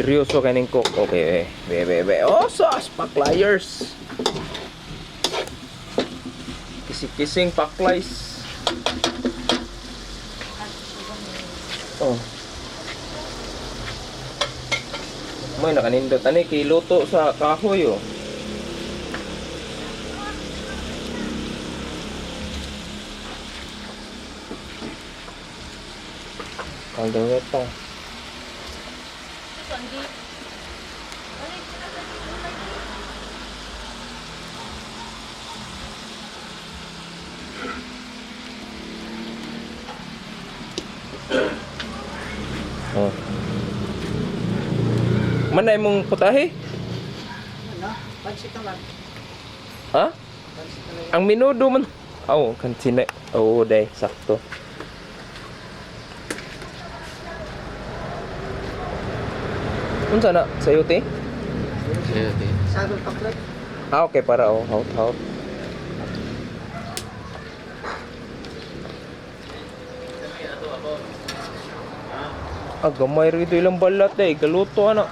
Seryoso kaning cook. Okay, be. Oh, sus, paklayers. Kising paklays. Oh. May nakanindot ani kay luto sa kahoy oh. Kaldereta. Oh. Mana imong putahe? Ano? Pansit naman. Ha? Pansit naman. Ang minudo man. Oh, kan sine. Oh, day sakto. Unsa na sayo te? Sagol paklat. Ah, okay para oh, haut. Ah, gamay rito ilang balat eh. Galuto ano.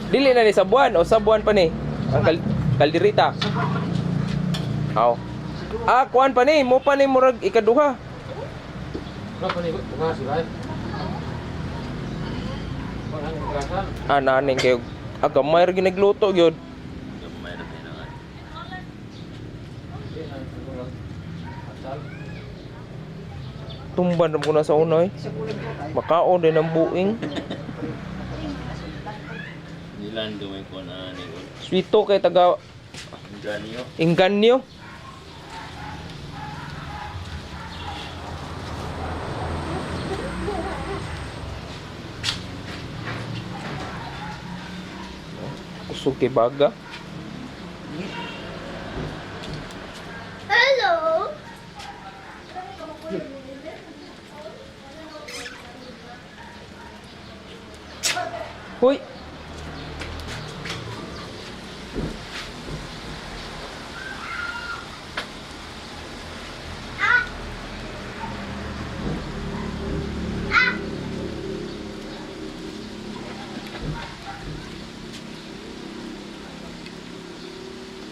Dili na ni sa buwan o sa buwan pa ni? Ang kaldirita. Aw. Ah, kuan pa ni, mo pa ni murag ikaduha. Ah, naning kayo. Ah, gamay ra ginagluto gyud. Tumban na ko na sa unay. Makaon din ang buing. Nilan gawin ko na ni ko. Sweeto kay taga Ganyo. Inganyo. Kusog kay baga. Hello. Hoy,